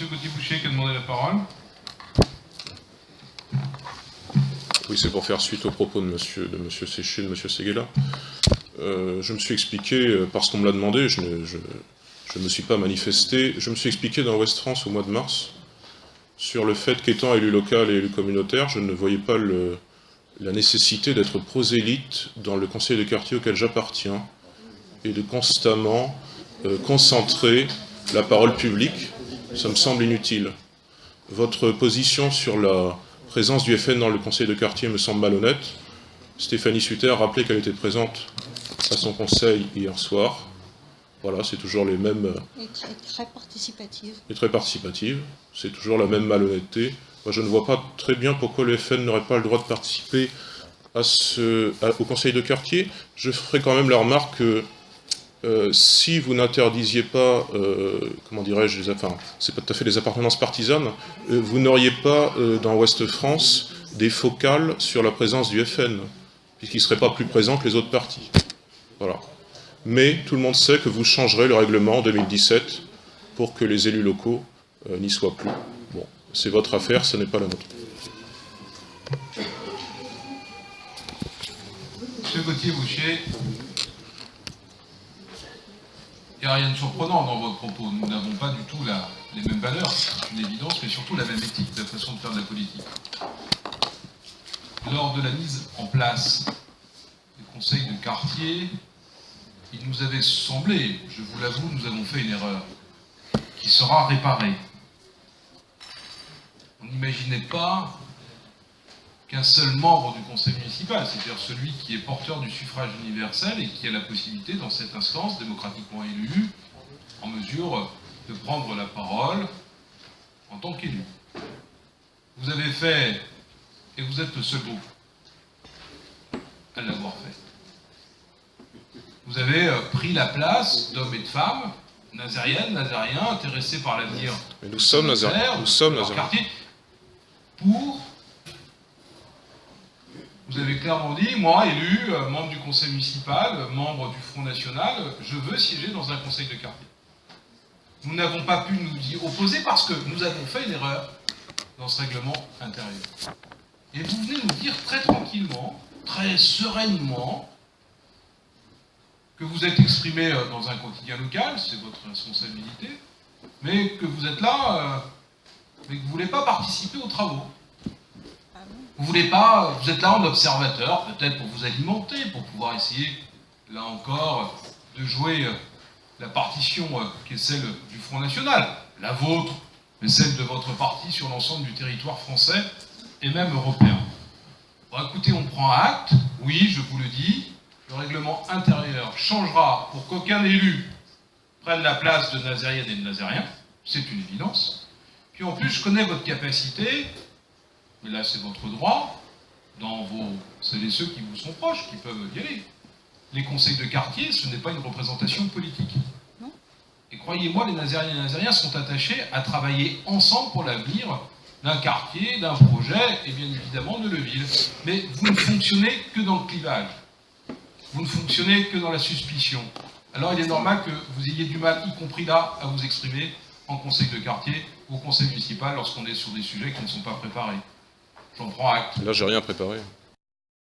Monsieur Gauthier-Boucher qui a demandé la parole. Oui, c'est pour faire suite aux propos de monsieur Séché, de monsieur Séguéla. Je me suis expliqué, parce qu'on me l'a demandé, je ne me suis pas manifesté, je me suis expliqué dans Ouest France au mois de mars, sur le fait qu'étant élu local et élu communautaire, je ne voyais pas la nécessité d'être prosélyte dans le conseil de quartier auquel j'appartiens, et de constamment concentrer la parole publique. Ça me semble inutile. Votre position sur la présence du FN dans le conseil de quartier me semble malhonnête. Stéphanie Sutter a rappelé qu'elle était présente à son conseil hier soir. Voilà, c'est toujours les mêmes... Et très participative. Et très participative. C'est toujours la même malhonnêteté. Moi, je ne vois pas très bien pourquoi le FN n'aurait pas le droit de participer au conseil de quartier. Je ferai quand même la remarque que si vous n'interdisiez pas, comment dirais-je, c'est pas tout à fait des appartenances partisanes, vous n'auriez pas dans Ouest France des focales sur la présence du FN, puisqu'il ne serait pas plus présent que les autres partis. Voilà. Mais tout le monde sait que vous changerez le règlement en 2017 pour que les élus locaux n'y soient plus. Bon, c'est votre affaire, ce n'est pas la nôtre. Monsieur Gauthier-Boucher, il n'y a rien de surprenant dans votre propos. Nous n'avons pas du tout les mêmes valeurs, c'est une évidence, mais surtout la même éthique, la façon de faire de la politique. Lors de la mise en place des conseils de quartier, il nous avait semblé, je vous l'avoue, nous avons fait une erreur, qui sera réparée. On n'imaginait pas qu'un seul membre du conseil municipal, c'est-à-dire celui qui est porteur du suffrage universel et qui a la possibilité, dans cette instance démocratiquement élue, en mesure de prendre la parole en tant qu'élu. Vous avez fait, et vous êtes le seul groupe à l'avoir fait, vous avez pris la place d'hommes et de femmes, nazériennes, nazériens, intéressés par l'avenir. Mais nous sommes nazériens. Nous sommes nazériens. Pour... Vous avez clairement dit, moi, élu, membre du conseil municipal, membre du Front National, je veux siéger dans un conseil de quartier. Nous n'avons pas pu nous y opposer parce que nous avons fait une erreur dans ce règlement intérieur. Et vous venez nous dire très tranquillement, très sereinement, que vous êtes exprimé dans un quotidien local, c'est votre responsabilité, mais que vous êtes là, mais que vous ne voulez pas participer aux travaux. Vous voulez pas, vous êtes là en observateur, peut-être pour vous alimenter, pour pouvoir essayer, là encore, de jouer la partition qui est celle du Front National, la vôtre, mais celle de votre parti sur l'ensemble du territoire français et même européen. Bon, écoutez, on prend acte, oui, je vous le dis, le règlement intérieur changera pour qu'aucun élu prenne la place de nazérienne et de nazérien, c'est une évidence. Puis en plus, je connais votre capacité, mais là c'est votre droit, c'est ceux qui vous sont proches qui peuvent y aller. Les conseils de quartier, ce n'est pas une représentation politique. Non. Et croyez-moi, les nazériens et les nazériens sont attachés à travailler ensemble pour l'avenir d'un quartier, d'un projet, et bien évidemment de Leuville. Mais vous ne fonctionnez que dans le clivage. Vous ne fonctionnez que dans la suspicion. Alors il est normal que vous ayez du mal, y compris là, à vous exprimer en conseil de quartier ou au conseil municipal lorsqu'on est sur des sujets qui ne sont pas préparés. J'en prends acte. Là, j'ai rien préparé.